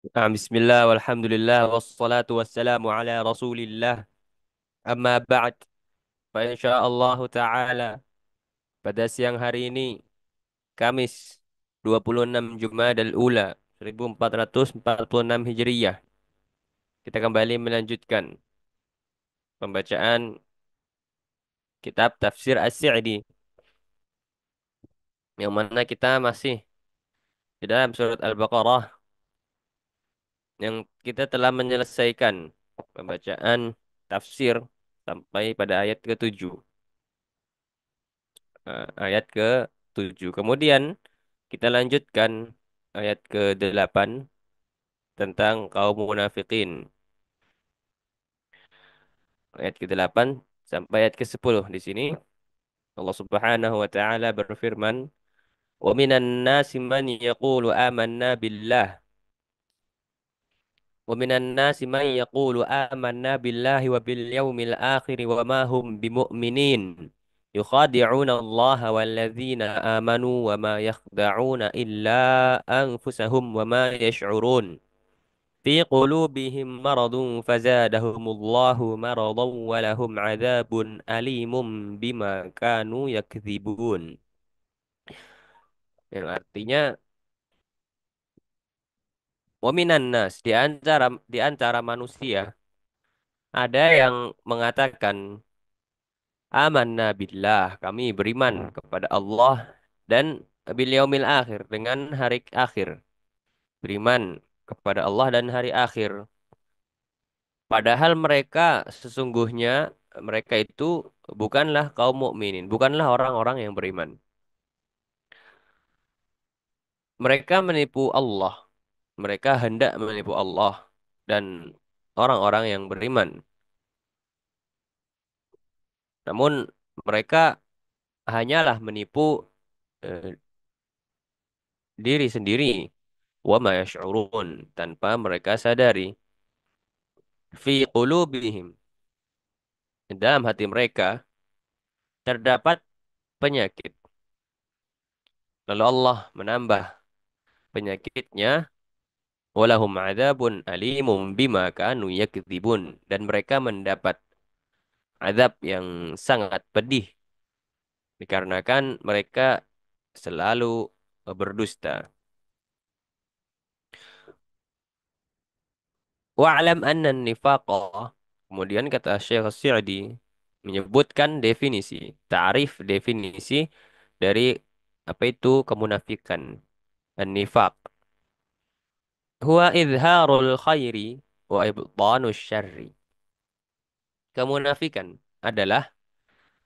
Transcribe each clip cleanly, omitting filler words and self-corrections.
Bismillah walhamdulillah wassalatu wassalamu ala rasulillah amma ba'd fa insyaallah ta'ala pada siang hari ini Kamis 26 Jumadal Ula 1446 Hijriyah kita kembali melanjutkan pembacaan kitab Tafsir As-Sa'di yang mana kita masih di dalam surat Al-Baqarah yang kita telah menyelesaikan pembacaan tafsir sampai pada ayat ke-7. Ayat ke-7. Kemudian kita lanjutkan ayat ke-8 tentang kaum munafikin. Ayat ke-8 sampai ayat ke-10 di sini Allah Subhanahu wa taala berfirman, "Wa minan nasi man yaqulu amanna billah wa minan nasi man yaqulu amanna billahi wa bil yaumil akhir wa ma hum bimu'minin." يخادعون الله والذين آمنوا وما يخدعون إلا أنفسهم وما يشعرون في قلوبهم مرض فزادهم الله مرضا ولهم عذاب أليم بما كانوا يكذبون. Yang artinya waminan nas di antara manusia ada yang mengatakan amanna billah, kami beriman kepada Allah dan bil yaumil akhir, dengan hari akhir. Beriman kepada Allah dan hari akhir. Padahal mereka sesungguhnya mereka itu bukanlah kaum mukminin, bukanlah orang-orang yang beriman. Mereka menipu Allah, mereka hendak menipu Allah dan orang-orang yang beriman. Namun mereka hanyalah menipu eh, diri sendiri, wa ma yash'urun, tanpa mereka sadari. Fi qulubihim, dalam hati mereka terdapat penyakit. Lalu Allah menambah penyakitnya, walahum adzabun alimum bima kanu yakdzibun, dan mereka mendapat azab yang sangat pedih dikarenakan mereka selalu berdusta. Wa'lam anna nifaqa, kemudian kata Syekh Sa'di menyebutkan definisi, ta'rif definisi dari apa itu kemunafikan. An-nifaq huwa izharul khairi wa ibtanus syarri. Kemunafikan adalah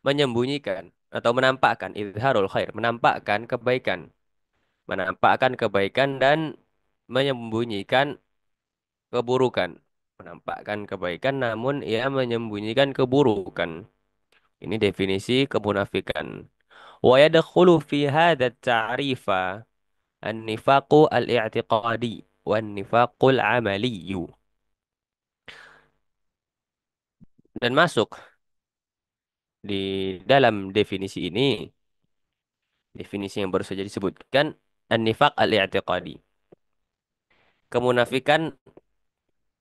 menyembunyikan atau menampakkan, izharul khair, menampakkan kebaikan dan menyembunyikan keburukan. Menampakkan kebaikan namun ia menyembunyikan keburukan. Ini definisi kemunafikan. Wa yadkhulu fi hadha at-ta'rifa an-nifaqu al-i'tiqadi wan nifaqul 'amali. Dan masuk di dalam definisi ini, definisi yang baru saja disebutkan, an-nifaq al-i'tiqadi. Kemunafikan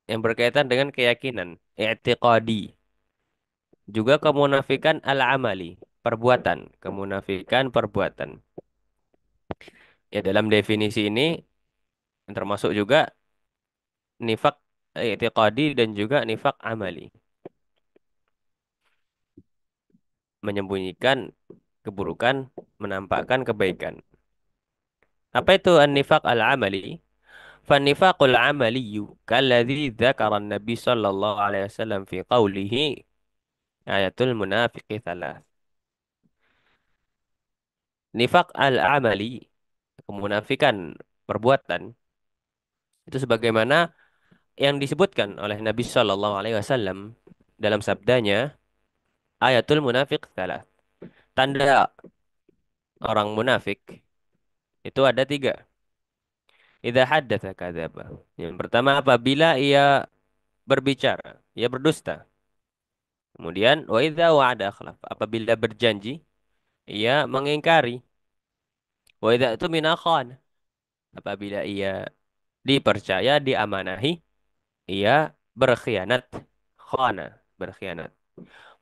yang berkaitan dengan keyakinan, i'tiqadi. Juga kemunafikan al-amali, perbuatan, kemunafikan perbuatan. Ya, dalam definisi ini termasuk juga nifak i'tiqadi dan juga nifak amali, menyembunyikan keburukan, menampakkan kebaikan. Apa itu an-nifaq al-amali? Fan-nifaqul amaliyu kalladzi dzakara an-nabi sallallahu alaihi wasallam fi qawlihi ayatul munafiqi thalath. Nifaq al-amali, kemunafikan perbuatan, itu sebagaimana yang disebutkan oleh Nabi Shallallahu Alaihi Wasallam dalam sabdanya, ayatul munafiq salah. Tanda orang munafik itu ada tiga. Idza haddatsa kadzaba. Yang pertama, apabila ia berbicara, ia berdusta. Kemudian wa idza wa'ada akhlaf. Apabila berjanji, ia mengingkari. Wa idza tumina khan. Apabila ia dipercaya, diamanahi, ia berkhianat. Khana, berkhianat.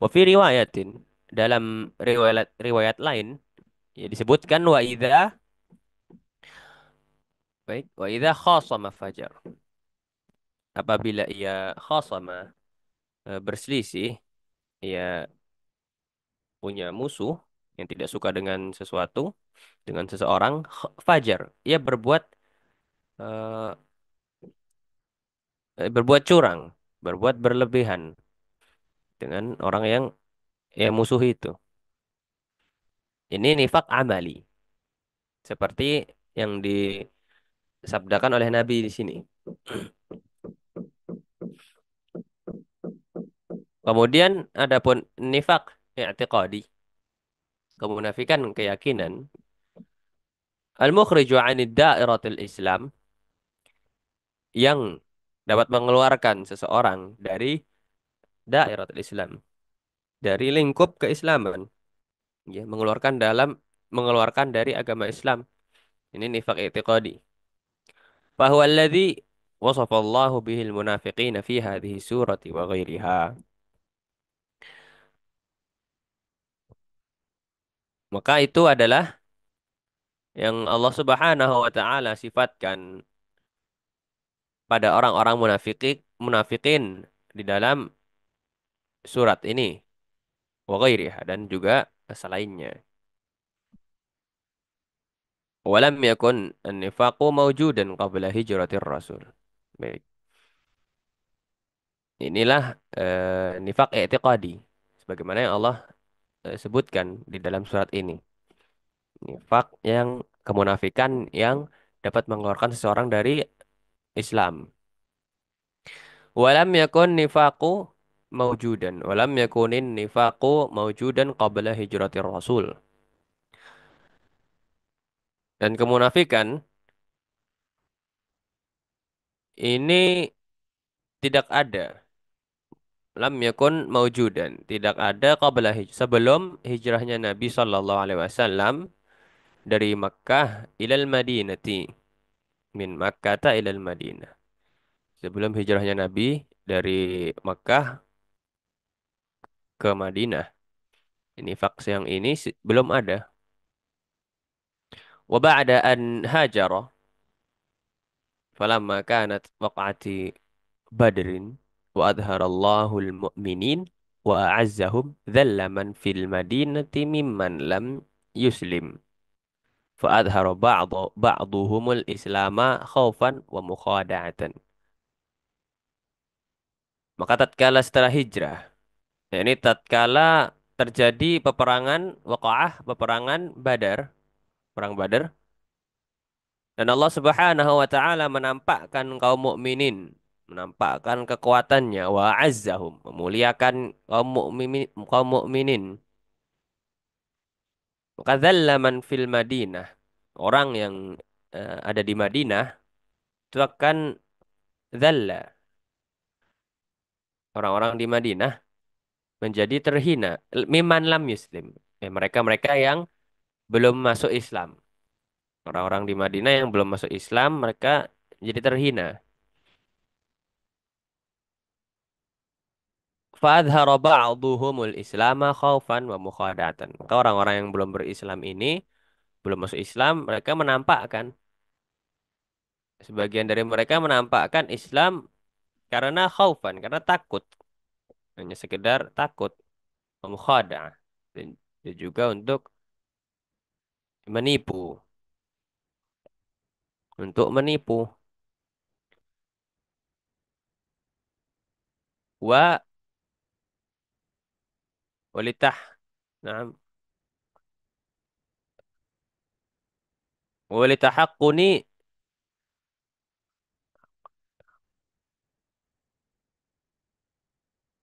Wa fi riwayatin, dalam riwayat riwayat lain ya disebutkan wa idza, baik, wa idza khasama fajar. Apabila ia khasama, berselisih, ia punya musuh yang tidak suka dengan sesuatu, dengan seseorang, fajar, ia eh, berbuat curang, berbuat berlebihan dengan orang yang musuh itu. Ini nifak amali, seperti yang disabdakan oleh Nabi di sini. Kemudian adapun nifak i'tiqadi, kemunafikan keyakinan, al-mukhriju 'anid dairatil Islam, yang dapat mengeluarkan seseorang dari dairatul Islam, dari lingkup keislaman, ya, mengeluarkan dari agama Islam. Ini nifak i'tiqadi. Fahuwa alladhi wasafallahu bihil munafiqina fi hadhihi surati wa ghairiha. Maka itu adalah yang Allah Subhanahu wa taala sifatkan pada orang-orang munafikin di dalam surat ini, wa ghairiha, dan juga selainnya. Walam yakun an-nifaqu mawjudan qabla hijratir rasul. Baik. Inilah nifak i'tiqadi sebagaimana yang Allah sebutkan di dalam surat ini. Nifak yang kemunafikan yang dapat mengeluarkan seseorang dari Islam. Walam yakun nifaqu mawjudan. Walam yakunin nifaqu mawjudan qabla hijratir rasul. Dan kemunafikan ini tidak ada. Lam yakun mawjudan. Tidak ada qabla sebelum hijrahnya Nabi Sallallahu Alaihi Wasallam dari Makkah ilal Madinati, min Makkah ilal Madinah. Sebelum hijrahnya Nabi dari Makkah ke Madinah. Ini faks yang ini belum ada. Wa ba'da an hajara, falamma kanat waq'ati Badrin wa adharallahu al-mu'minin wa a'azzahum dhalla man fil madinati mimman lam yuslim. Fa adhara ba'duhumul islama khaufan wa mukhada'atan. Maka tatkala setelah hijrah, ini tatkala terjadi peperangan Waqa'ah, peperangan Badar, perang Badar, dan Allah Subhanahu wa taala menampakkan kaum mukminin, menampakkan kekuatannya, wa azzahum, memuliakan kaum mukminin. Maka dzalla man fil Madinah, orang yang ada di Madinah itu akan dzalla, orang-orang di Madinah menjadi terhina, miman lam yuslim. Mereka-mereka yang belum masuk Islam. Orang-orang di Madinah yang belum masuk Islam, mereka jadi terhina. Fadhara ba'duhumul islama khaufan wa mukhadatan. Maka orang-orang yang belum berislam ini, belum masuk Islam, mereka menampakkan, sebagian dari mereka menampakkan Islam karena khaufan, karena takut. Hanya sekedar takut, wa mukhada'ah. Dan juga untuk menipu, untuk menipu. Wa walitah, nah, walitahaqquni,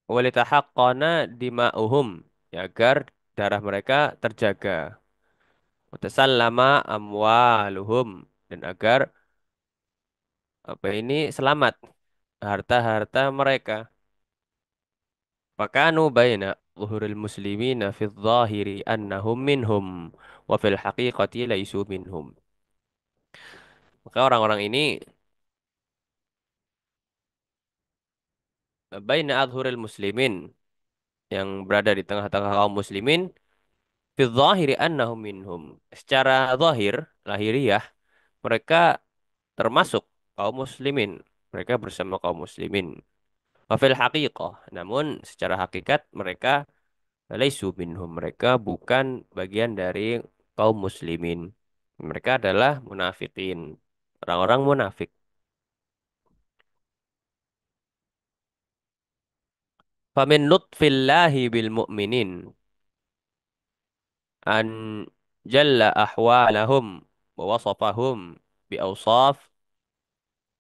walitahaqqana dima'uhum, ya, agar darah mereka terjaga. Watasallama amwaluhum, dan agar apa ini selamat harta-harta mereka. Fakanu baina zuhuril muslimina fi dhahiri annahum minhum wa fil haqiqati laisu minhum. Maka orang-orang ini baina adhuril muslimin, yang berada di tengah-tengah kaum muslimin, fi dhahiri annahum minhum. Secara zahir, lahiriah, mereka termasuk kaum muslimin. Mereka bersama kaum muslimin. Wa fil haqiqah, namun secara hakikat mereka laisu minhum. Mereka bukan bagian dari kaum muslimin. Mereka adalah munafikin. Orang-orang munafik. Famin lutfillahi bil mu'minin an jalla ahwalahum wa wasafahum bi awsaf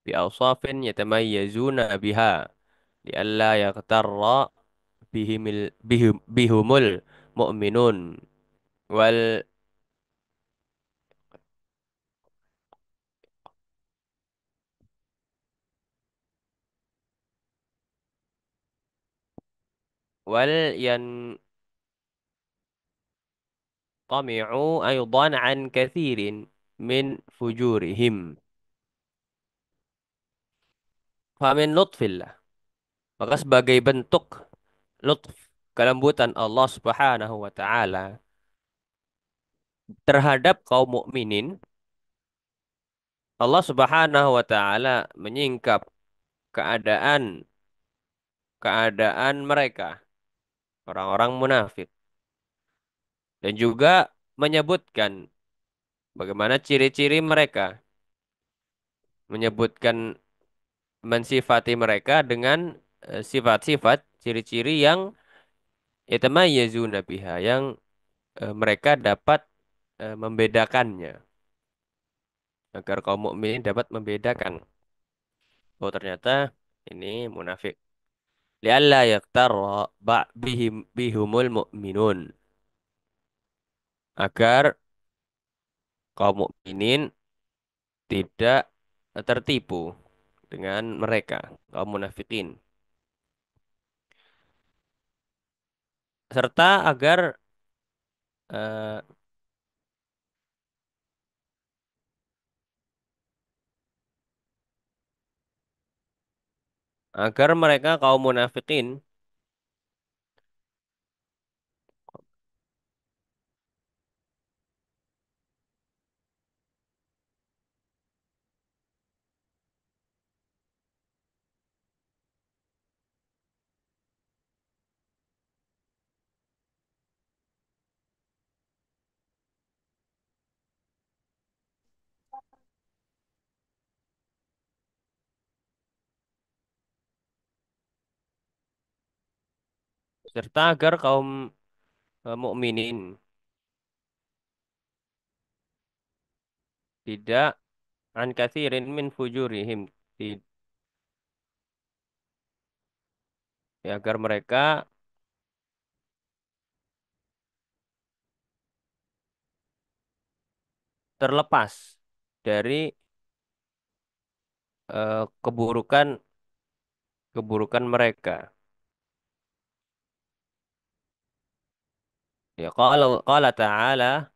bi awsafin yatamayyazuna biha lialla yaghtarra bihumul mu'minun wal wal yanqami'u aydan an kathirin min fujurihim. Famin lutfillah, maka sebagai bentuk lutf, kelembutan Allah Subhanahu wa taala terhadap kaum mukminin, Allah Subhanahu wa taala menyingkap keadaan keadaan mereka, orang-orang munafik, dan juga menyebutkan bagaimana ciri-ciri mereka, menyebutkan mensifati mereka dengan sifat-sifat ciri-ciri yang yatamayyazuna biha, yang mereka dapat membedakannya, agar kaum mukminin dapat membedakan, oh ternyata ini munafik. Lialla yaktarra bihumul mu'minun, agar kaum mukminin tidak tertipu dengan mereka, kaum munafikin, serta eh, agar mereka kaum munafikin serta agar kaum mukminin tidak an katsirin min fujurihim, Ti- ya, agar mereka terlepas dari keburukan keburukan mereka. Ya, qala ta'ala,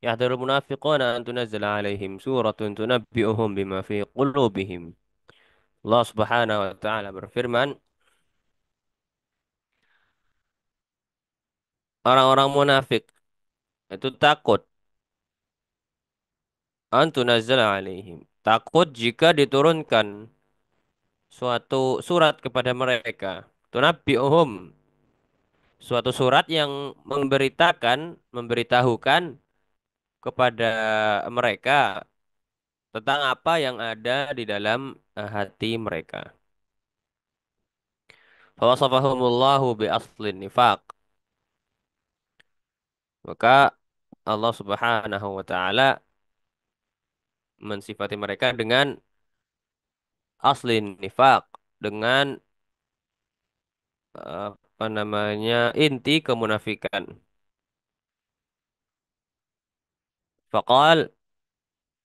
yahdharul munafiquna an tunazzala alaihim suratun tunabbi'uhum bima fi qulubihim. Allah Subhanahu wa taala berfirman, orang-orang munafik itu takut an tunazzala alaihim. Takut jika diturunkan suatu surat kepada mereka. Tunabbi'uhum, suatu surat yang memberitahukan kepada mereka tentang apa yang ada di dalam hati mereka. Fawasafahumullahu bi aslin nifaq. Maka Allah Subhanahu wa taala mensifati mereka dengan aslin nifaq, dengan apa namanya, inti kemunafikan. Faqal,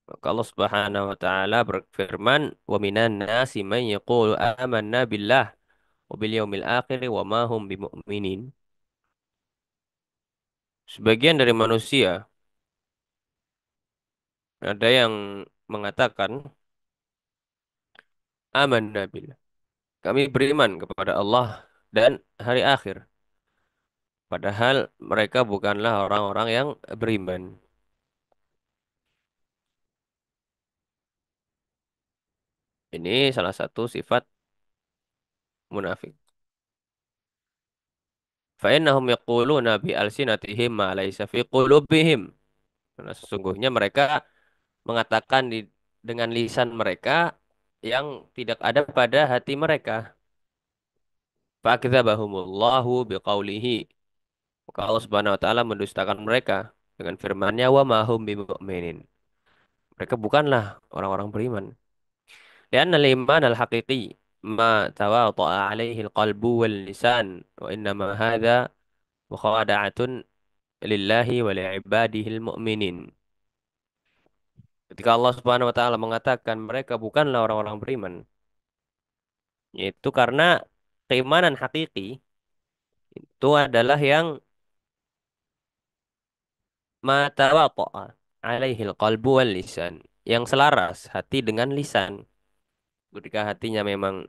maka Allah Subhanahu wa taala berfirman, wa minan nasi man yaqulu amanna billah wa bil yaumil akhir wa ma hum bimumin. Sebagian dari manusia ada yang mengatakan amanna billah, kami beriman kepada Allah dan hari akhir. Padahal mereka bukanlah orang-orang yang beriman. Ini salah satu sifat munafik. Fa'innahum yaquluna bi alsinatihim ma laysa fi qulubihim. Karena sesungguhnya mereka mengatakan dengan lisan mereka yang tidak ada pada hati mereka. Fa'akdzabahumullahu biqaulihi. Maka Allah Subhanahu wa taala mendustakan mereka dengan firman-Nya wa ma hum bimumin. Mereka bukanlah orang-orang beriman. Lianna al-iman al-haqiqi ma tawata'a alaihi al-qalbu wal lisan wa innama hadha mukhada'atun lillahi wa li'ibadihi al-mu'minin. Ketika Allah Subhanahu wa taala mengatakan mereka bukanlah orang-orang beriman, yaitu karena keimanan hakiki itu adalah yang ma tawata'a alaihi al-qalbu wal lisan, yang selaras hati dengan lisan. Ketika hatinya memang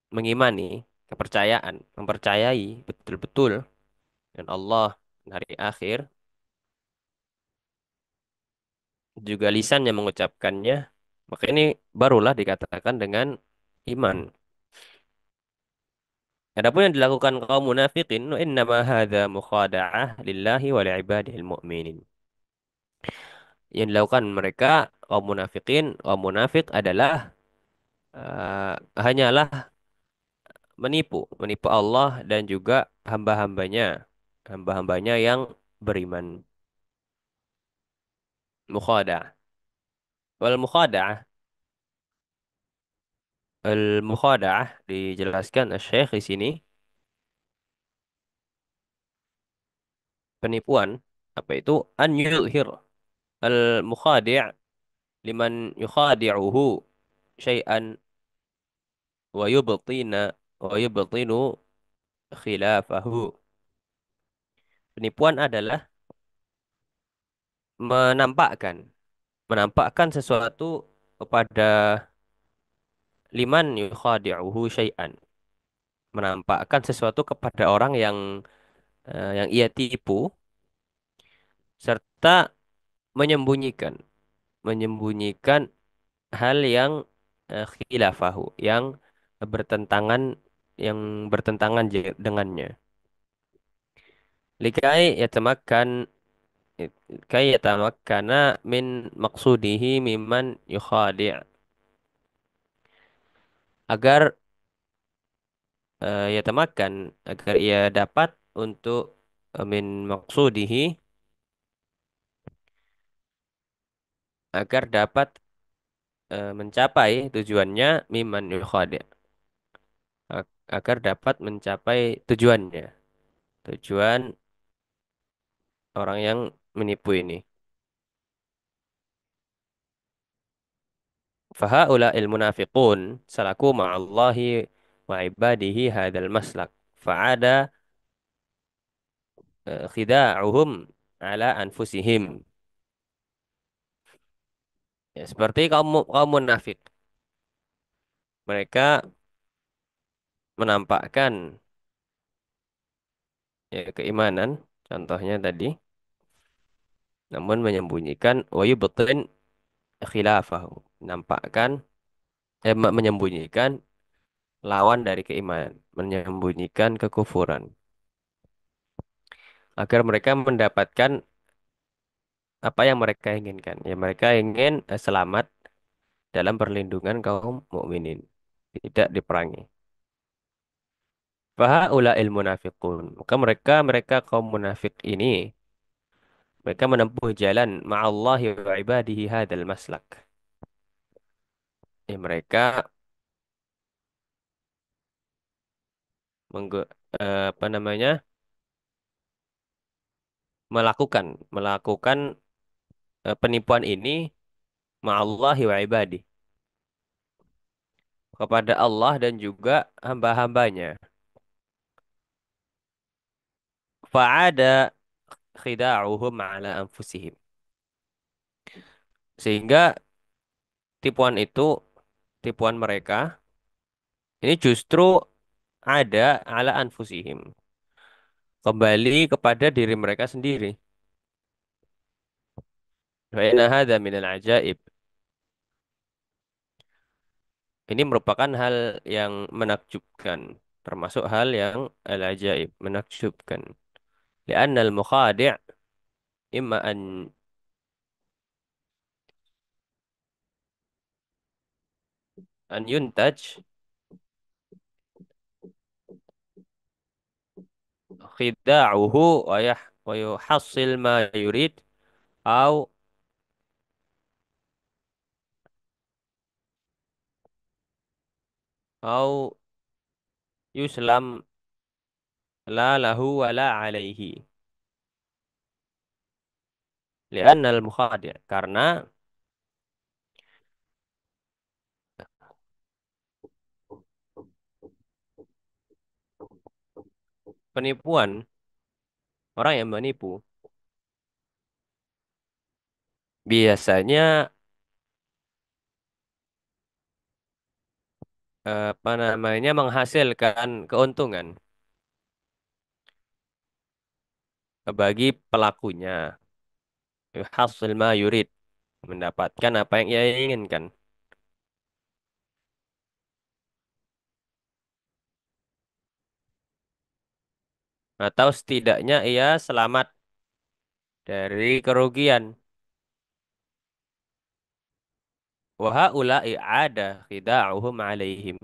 mengimani, kepercayaan, mempercayai betul-betul dan Allah dan hari akhir, juga lisannya mengucapkannya, maka ini barulah dikatakan dengan iman. Adapun yang dilakukan kaum munafikin, innama hadza mukhada'ah lillahi wa li'ibadihil mu'minin. Yang dilakukan mereka kaum munafik adalah hanyalah menipu Allah dan juga hamba-hambanya yang beriman. Mukhada'ah. Wal mukhada'ah, al mukhada'ah dijelaskan Syekh di sini penipuan apa itu an yulhir al mukhadi' liman yukhadi'uhu syai'an wa yubtinu khilafahu. Penipuan adalah menampakkan menampakkan sesuatu kepada liman yukhadi'uhu syai'an, menampakkan sesuatu kepada orang yang ia tipu serta menyembunyikan menyembunyikan hal yang khilafahu, yang bertentangan yang bertentangan dengannya. Likai yatamakkan kai yatamakkana min maqsudihi mimman yukhadi' agar yatamakkan agar ia dapat untuk min maqsudihi agar dapat mencapai tujuannya mimman yukhadi' agar dapat mencapai tujuannya, tujuan orang yang menipu ini. Fahaula'il munafiqun salaku ma'allahi wa ibadihi hadal maslak. Fa'ada khida'uhum ala anfusihim. Ya, seperti kaum munafik. Mereka menampakkan ya, keimanan, contohnya tadi, namun menyembunyikan wa yubtin khilafahu. Menampakkan menyembunyikan lawan dari keimanan, menyembunyikan kekufuran. Agar mereka mendapatkan apa yang mereka inginkan. Ya, mereka ingin selamat dalam perlindungan kaum mukminin, tidak diperangi. Fahaula'il munafiqun. Maka mereka kaum munafik ini mereka menempuh jalan ma'allahi wa ibadihi hadal maslak. Ya, mereka apa namanya? Melakukan penipuan ini ma'allahi wa ibadihi kepada Allah dan juga hamba-hambanya. Fa'ada khida'uhum ala anfusihim. Sehingga tipuan itu, tipuan mereka Ini justru ada ala anfusihim. Kembali kepada diri mereka sendiri. Wa inna hadza minal ajaib. Ini merupakan hal yang menakjubkan. Termasuk hal yang al-ajaib, menakjubkan. Lianna al-mukhadi' imma an yuntaj khida'uhu wa yuhassil ma yurid au au yuslam la lahu wa la alaihi. Lianna al-mukhadi' karena penipuan, orang yang menipu biasanya apa namanya menghasilkan keuntungan bagi pelakunya. Hasil ma yurid, mendapatkan apa yang ia inginkan, atau setidaknya ia selamat dari kerugian. Wa haula'i ada khida'uhum alaihim.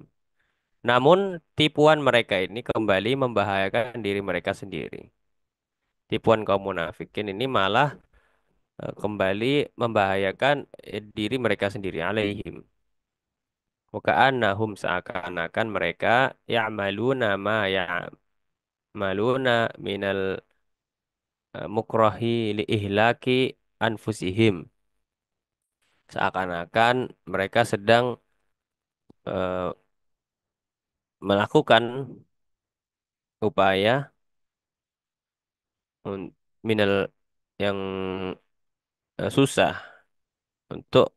Namun tipuan mereka ini kembali membahayakan diri mereka sendiri. Tipuan kaum munafikin ini malah kembali membahayakan diri mereka sendiri alaihim. Wa ka'annahum seakan-akan mereka ya'maluna ma ya'maluna minal mukrahi li ihlaki anfusihim. Seakan-akan mereka sedang eh, melakukan upaya minal yang susah untuk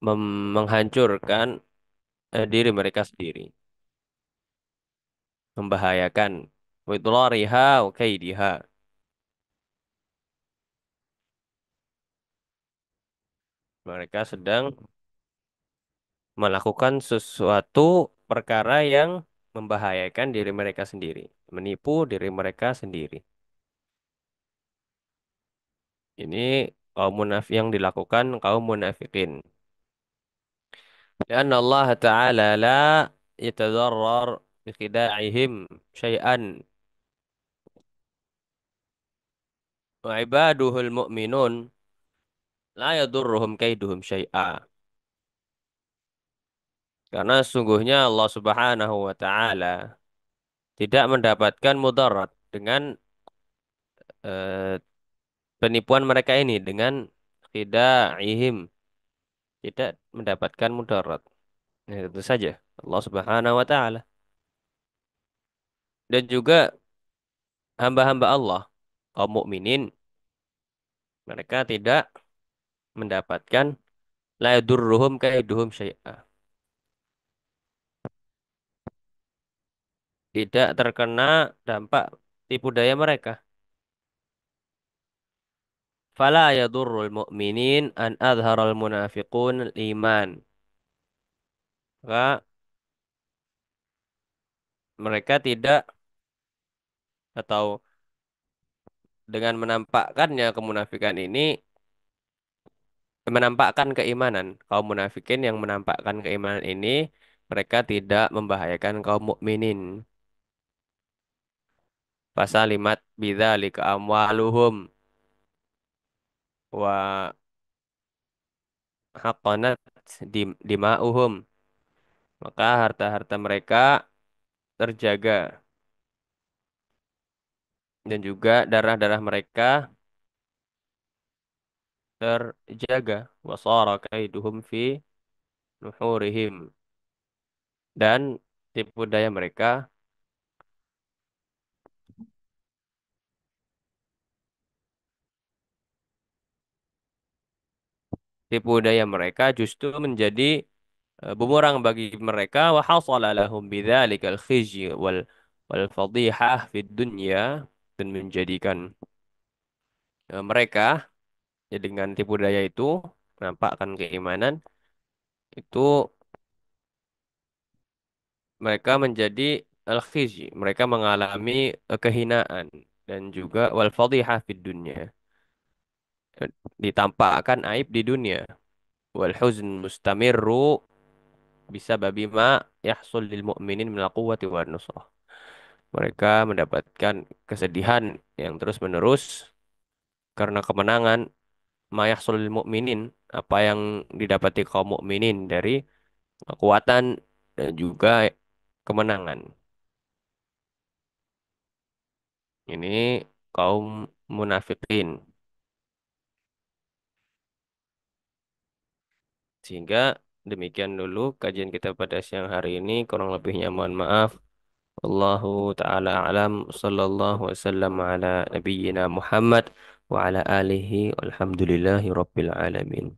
menghancurkan diri mereka sendiri, membahayakan wa idlariha wa kaidiha. Mereka sedang melakukan sesuatu perkara yang membahayakan diri mereka sendiri, menipu diri mereka sendiri. Ini kaum munafik yang dilakukan kaum munafikin. Karena Allah Ta'ala la yatadarrar bi khida'ihim syai'an wa ibaduhul mu'minun la yadurruhum kaiduhum syai'a. Karena sungguhnya Allah Subhanahu wa Ta'ala tidak mendapatkan mudarat dengan eh, penipuan mereka ini, dengan khida'ihim, tidak mendapatkan mudarat. Nah, itu saja Allah Subhanahu wa Ta'ala. Dan juga hamba-hamba Allah kaum mukminin, mereka tidak mendapatkan la yadurruhum kaiduhum syai'a. Tidak terkena dampak tipu daya mereka. Fala yadurrul mu'minin an adharal munafiqun iman. Maka mereka tidak, atau dengan menampakkannya kemunafikan ini, menampakkan keimanan. Kaum munafikin yang menampakkan keimanan ini, mereka tidak membahayakan kaum mukminin. Fasalimat bidzalika amwaluhum wa haqqanat dima'uhum. Maka harta-harta mereka terjaga, dan juga darah-darah mereka terjaga. Wasara kaiduhum fi nuhurihim, dan tipu daya mereka, tipu daya mereka justru menjadi bumerang bagi mereka wa hasala lahum bidzalikal khizy wal fadhihah fid dunya, dan menjadikan mereka ya dengan tipu daya itu menampakkan keimanan itu, mereka menjadi al khizy, mereka mengalami kehinaan dan juga wal fadhihah fid dunya, ditampakkan aib di dunia, wal huzn mustamirru bisa babi ma yahsul lil mu'minin minal quwwati wan nusrah. Mereka mendapatkan kesedihan yang terus-menerus karena kemenangan, ma yahsul lil mu'minin, apa yang didapati kaum mukminin dari kekuatan dan juga kemenangan. Ini kaum munafikin. Sehingga demikian dulu kajian kita pada siang hari ini. Kurang lebihnya mohon maaf. Allahu ta'ala alam. Sallallahu wasallam ala nabiyyina Muhammad wa ala alihi walhamdulillahi rabbil alamin.